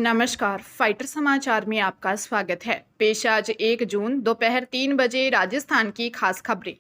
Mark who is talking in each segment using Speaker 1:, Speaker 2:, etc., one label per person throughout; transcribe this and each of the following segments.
Speaker 1: नमस्कार, फाइटर समाचार में आपका स्वागत है। पेश आज 1 जून दोपहर 3 बजे राजस्थान की खास खबरें।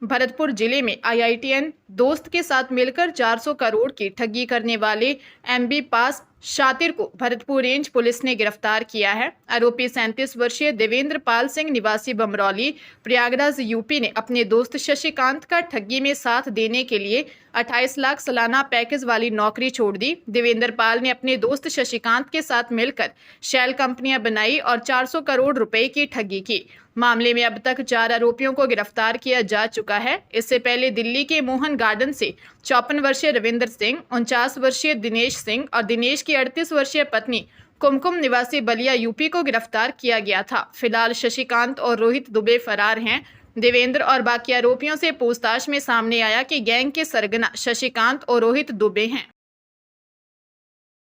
Speaker 1: भरतपुर जिले में आईआईटीएन दोस्त के साथ मिलकर 400 करोड़ की ठगी करने वाले एमबी पास शातिर को भरतपुर रेंज पुलिस ने गिरफ्तार किया है। आरोपी 37 वर्षीय देवेंद्र पाल सिंह निवासी बमरौली प्रयागराज यूपी ने अपने दोस्त शशिकांत का ठगी में साथ देने के लिए 28 लाख सालाना पैकेज वाली नौकरी छोड़ दी। देवेंद्र पाल ने अपने दोस्त शशिकांत के साथ मिलकर शैल कंपनियां बनाई और 400 करोड़ रुपए की ठगी की। मामले में अब तक 4 आरोपियों को गिरफ्तार किया जा चुका है। इससे पहले दिल्ली के मोहन गार्डन से 54 वर्षीय रविंद्र सिंह, 49 वर्षीय दिनेश सिंह और दिनेश की 38 वर्षीय पत्नी कुमकुम निवासी बलिया यूपी को गिरफ्तार किया गया था। फिलहाल शशिकांत और रोहित दुबे फरार हैं। देवेंद्र और बाकी आरोपियों से पूछताछ में सामने आया कि गैंग के सरगना शशिकांत और रोहित दुबे हैं।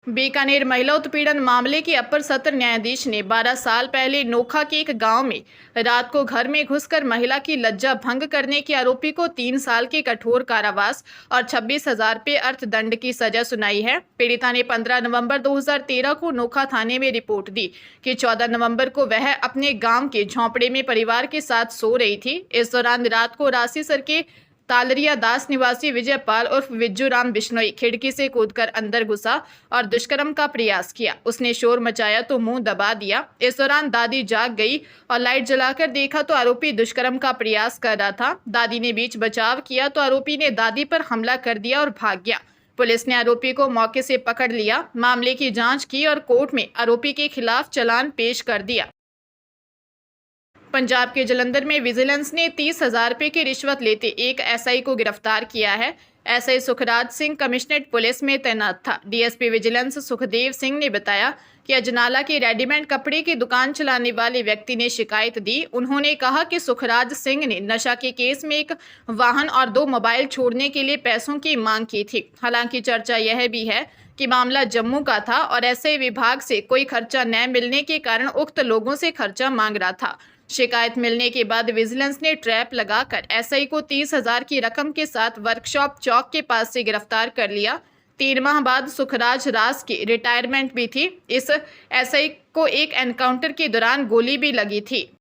Speaker 1: बीकानेर महिला उत्पीड़न मामले के अपर सत्र न्यायाधीश ने 12 साल पहले नोखा के एक गांव में रात को घर में घुसकर महिला की लज्जा भंग करने के आरोपी को 3 साल के कठोर कारावास और 26,000 रुपये अर्थदंड की सजा सुनाई है। पीड़िता ने 15 नवंबर 2013 को नोखा थाने में रिपोर्ट दी कि 14 नवंबर को वह अपने गांव के झोंपड़े में परिवार के साथ सो रही थी। इस दौरान रात को रासीसर के तालरिया दास निवासी विजय पाल उर्फ विज्जू राम बिश्नोई खिड़की से कूदकर अंदर घुसा और दुष्कर्म का प्रयास किया। उसने शोर मचाया तो मुंह दबा दिया। इस दौरान दादी जाग गई और लाइट जलाकर देखा तो आरोपी दुष्कर्म का प्रयास कर रहा था। दादी ने बीच बचाव किया तो आरोपी ने दादी पर हमला कर दिया और भाग गया। पुलिस ने आरोपी को मौके से पकड़ लिया, मामले की जांच की और कोर्ट में आरोपी के खिलाफ चालान पेश कर दिया। पंजाब के जलंधर में विजिलेंस ने 30,000 रुपये की रिश्वत लेते एक एसआई को गिरफ्तार किया है। SI Sukhraj Singh commissionerate police में तैनात था। डीएसपी विजिलेंस सुखदेव सिंह ने बताया कि अजनाला की रेडीमेड कपड़े की दुकान चलाने वाले व्यक्ति ने शिकायत दी। उन्होंने कहा कि सुखराज सिंह ने नशा के केस में एक वाहन और 2 मोबाइल छोड़ने के लिए पैसों की मांग की थी। हालांकि चर्चा यह भी है कि मामला जम्मू का था और एसआई विभाग से कोई खर्चा न मिलने के कारण उक्त लोगों से खर्चा मांग रहा था। शिकायत मिलने के बाद विजिलेंस ने ट्रैप लगाकर एसआई को 30,000 की रकम के साथ वर्कशॉप चौक के पास से गिरफ्तार कर लिया। 3 माह बाद सुखराज राज की रिटायरमेंट भी थी। इस एसआई को एक एनकाउंटर के दौरान गोली भी लगी थी।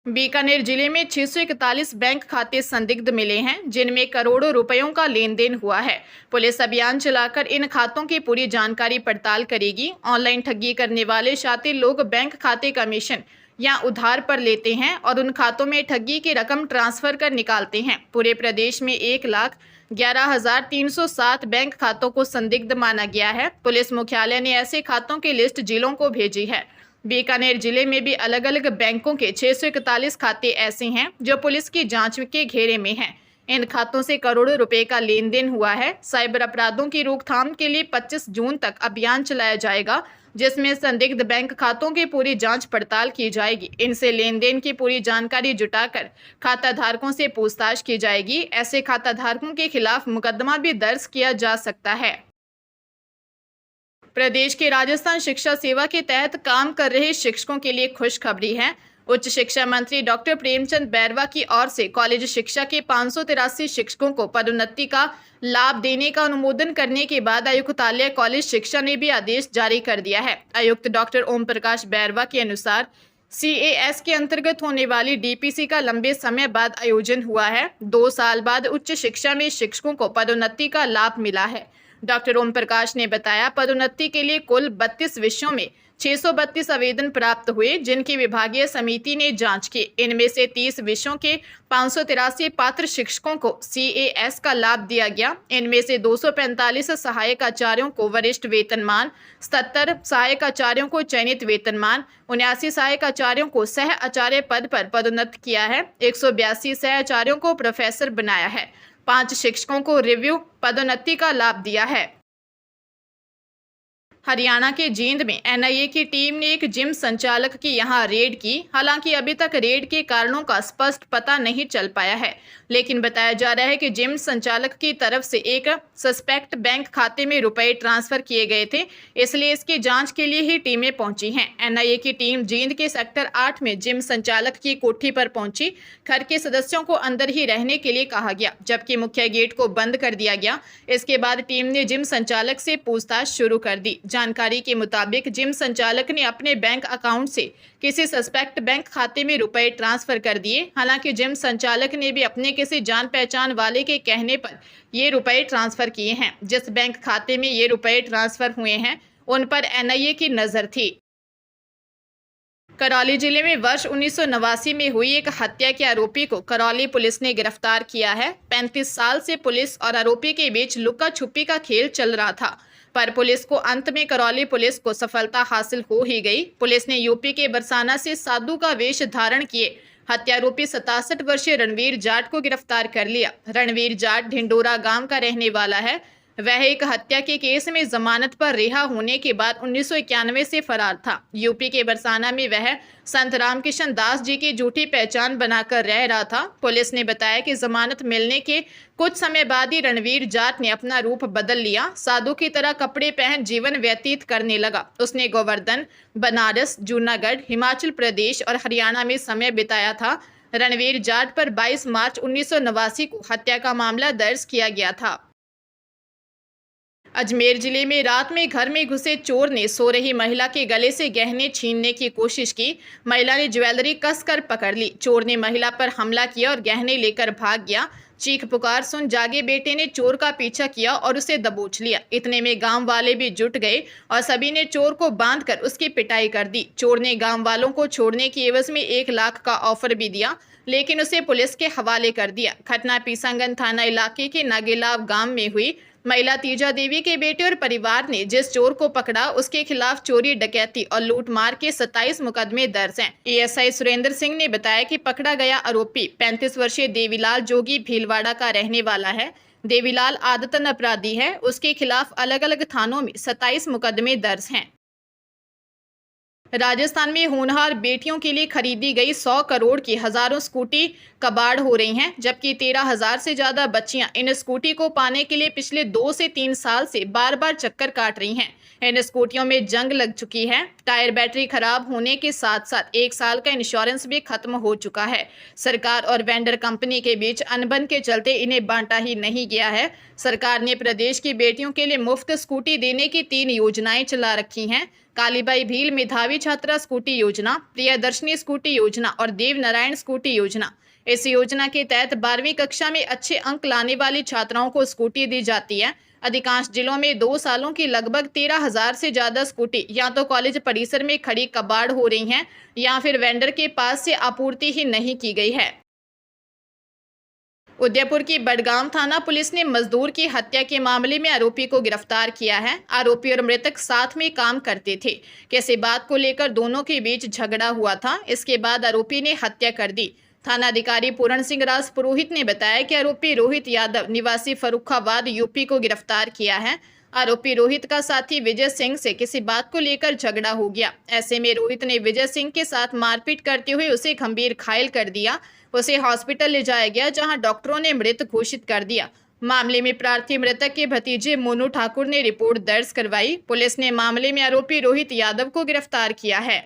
Speaker 1: बीकानेर जिले में 641 बैंक खाते संदिग्ध मिले हैं, जिनमें करोड़ों रुपयों का लेन देन हुआ है। पुलिस अभियान चलाकर इन खातों की पूरी जानकारी पड़ताल करेगी। ऑनलाइन ठगी करने वाले शातिर लोग बैंक खाते कमीशन या उधार पर लेते हैं और उन खातों में ठगी की रकम ट्रांसफर कर निकालते हैं। पूरे प्रदेश में 1,11,307 बैंक खातों को संदिग्ध माना गया है। पुलिस मुख्यालय ने ऐसे खातों की लिस्ट जिलों को भेजी है। बीकानेर जिले में भी अलग अलग बैंकों के 641 खाते ऐसे हैं जो पुलिस की जांच के घेरे में हैं। इन खातों से करोड़ों रुपए का लेन देन हुआ है। साइबर अपराधों की रोकथाम के लिए 25 जून तक अभियान चलाया जाएगा, जिसमें संदिग्ध बैंक खातों की पूरी जांच पड़ताल की जाएगी। इनसे लेन देन की पूरी जानकारी जुटाकर खाता धारकों से पूछताछ की जाएगी। ऐसे खाता धारकों के खिलाफ मुकदमा भी दर्ज किया जा सकता है। प्रदेश के राजस्थान शिक्षा सेवा के तहत काम कर रहे शिक्षकों के लिए खुशखबरी है। उच्च शिक्षा मंत्री डॉक्टर प्रेमचंद बैरवा की ओर से कॉलेज शिक्षा के 583 शिक्षकों को पदोन्नति का लाभ देने का अनुमोदन करने के बाद आयुक्तालय कॉलेज शिक्षा ने भी आदेश जारी कर दिया है। आयुक्त डॉक्टर ओम प्रकाश बैरवा के अनुसार CAS के अंतर्गत होने वाली DPC का लंबे समय बाद आयोजन हुआ है। 2 साल बाद उच्च शिक्षा में शिक्षकों को पदोन्नति का लाभ मिला है। डॉक्टर ओम प्रकाश ने बताया, पदोन्नति के लिए कुल 32 विषयों में 632 आवेदन प्राप्त हुए, जिनकी विभागीय समिति ने जांच की। इनमें से 30 विषयों के 583 पात्र शिक्षकों को CAS का लाभ दिया गया। इनमें से 245 सहायक आचार्यों को वरिष्ठ वेतनमान, 77 सहायक आचार्यों को चयनित वेतनमान, 79 सहायक आचार्यों को सह आचार्य पद पर पदोन्नत किया है, 182 सह आचार्यों को प्रोफेसर बनाया है, 5 शिक्षकों को रिव्यू पदोन्नति का लाभ दिया है। हरियाणा के जींद में एनआईए की टीम ने एक जिम संचालक की यहां रेड की। हालांकि अभी तक रेड के कारणों का स्पष्ट पता नहीं चल पाया है, लेकिन बताया जा रहा है कि जिम संचालक की तरफ से एक सस्पेक्ट बैंक खाते में रुपए ट्रांसफर किए गए थे, इसलिए इसकी जांच के लिए ही टीमें पहुंची हैं। एनआईए की टीम जींद के सेक्टर 8 में जिम संचालक की कोठी पर पहुंची। घर के सदस्यों को अंदर ही रहने के लिए कहा गया, जबकि मुख्य गेट को बंद कर दिया गया। इसके बाद टीम ने जिम संचालक से पूछताछ शुरू कर दी। जानकारी के मुताबिक जिम संचालक ने अपने बैंक अकाउंट से किसी सस्पेक्ट बैंक खाते में रुपए ट्रांसफर कर दिए। हालांकि जिम संचालक ने भी अपने किसी जान पहचान वाले के कहने पर ये रुपए ट्रांसफर किए हैं। जिस बैंक खाते में ये रुपए ट्रांसफर हुए हैं, उन पर एनआईए की नजर थी। करौली जिले में वर्ष 1989 में हुई एक हत्या के आरोपी को करौली पुलिस ने गिरफ्तार किया है। 35 साल से पुलिस और आरोपी के बीच लुका छुपी का खेल चल रहा था, पर पुलिस को अंत में करौली पुलिस को सफलता हासिल हो ही गई। पुलिस ने यूपी के बरसाना से साधु का वेश धारण किए हत्यारोपी 67 वर्षीय रणवीर जाट को गिरफ्तार कर लिया। रणवीर जाट ढिंडोरा गांव का रहने वाला है। वह एक हत्या के केस में जमानत पर रिहा होने के बाद 1991 से फरार था। यूपी के बरसाना में वह संत रामकिशन दास जी की झूठी पहचान बनाकर रह रहा था। पुलिस ने बताया कि जमानत मिलने के कुछ समय बाद ही रणवीर जाट ने अपना रूप बदल लिया। साधु की तरह कपड़े पहन जीवन व्यतीत करने लगा। उसने गोवर्धन, बनारस, जूनागढ़, हिमाचल प्रदेश और हरियाणा में समय बिताया था। रणवीर जाट पर 22 मार्च 1989 को हत्या का मामला दर्ज किया गया था। अजमेर जिले में रात में घर में घुसे चोर ने सो रही महिला के गले से गहने छीनने की कोशिश की। महिला ने ज्वेलरी कसकर पकड़ ली। चोर ने महिला पर हमला किया और गहने लेकर भाग गया। चीख पुकार सुन जागे बेटे ने चोर का पीछा किया और उसे दबोच लिया। इतने में गांव वाले भी जुट गए और सभी ने चोर को बांधकर उसकी पिटाई कर दी। चोर ने गांव वालों को छोड़ने की एवज में 1 लाख का ऑफर भी दिया, लेकिन उसे पुलिस के हवाले कर दिया। घटना पीसांगन थाना इलाके के नागेलाव गांव में हुई। महिला तीजा देवी के बेटे और परिवार ने जिस चोर को पकड़ा, उसके खिलाफ चोरी, डकैती और लूटमार के 27 मुकदमे दर्ज हैं। एएसआई सुरेंद्र सिंह ने बताया कि पकड़ा गया आरोपी 35 वर्षीय देवीलाल जोगी भीलवाड़ा का रहने वाला है। देवीलाल आदतन अपराधी है। उसके खिलाफ अलग अलग थानों में 27 मुकदमे दर्ज हैं। राजस्थान में होनहार बेटियों के लिए खरीदी गई 100 करोड़ की हजारों स्कूटी कबाड़ हो रही हैं, जबकि 13,000 से ज्यादा बच्चियां इन स्कूटी को पाने के लिए पिछले 2 से 3 साल से बार बार चक्कर काट रही हैं। इन स्कूटियों में जंग लग चुकी है। टायर, बैटरी खराब होने के साथ साथ 1 साल का इंश्योरेंस भी खत्म हो चुका है। सरकार और वेंडर कंपनी के बीच अनबन के चलते इन्हें बांटा ही नहीं गया है। सरकार ने प्रदेश की बेटियों के लिए मुफ्त स्कूटी देने की 3 योजनाएं चला रखी हैं। कालीबाई भील मेधावी छात्रा स्कूटी योजना, प्रियदर्शनी स्कूटी योजना और देव नारायण स्कूटी योजना। इस योजना के तहत 12वीं कक्षा में अच्छे अंक लाने वाली छात्राओं को स्कूटी दी जाती है। अधिकांश जिलों में 2 सालों की लगभग 13,000 से ज्यादा स्कूटी या तो कॉलेज परिसर में खड़ी कबाड़ हो रही हैं या फिर वेंडर के पास से आपूर्ति ही नहीं की गई है। उदयपुर की बडगाम थाना पुलिस ने मजदूर की हत्या के मामले में आरोपी को गिरफ्तार किया है। आरोपी और मृतक साथ में काम करते थे। किसी बात को लेकर दोनों के बीच झगड़ा हुआ था। इसके बाद आरोपी ने हत्या कर दी। थानाधिकारी पूरण सिंह राज पुरोहित ने बताया कि आरोपी रोहित यादव निवासी फर्रुखाबाद यूपी को गिरफ्तार किया है। आरोपी रोहित का साथी विजय सिंह से किसी बात को लेकर झगड़ा हो गया। ऐसे में रोहित ने विजय सिंह के साथ मारपीट करते हुए उसे गंभीर घायल कर दिया। उसे हॉस्पिटल ले जाया गया, जहां डॉक्टरों ने मृत घोषित कर दिया। मामले में प्रार्थी मृतक के भतीजे मोनू ठाकुर ने रिपोर्ट दर्ज करवाई। पुलिस ने मामले में आरोपी रोहित यादव को गिरफ्तार किया है।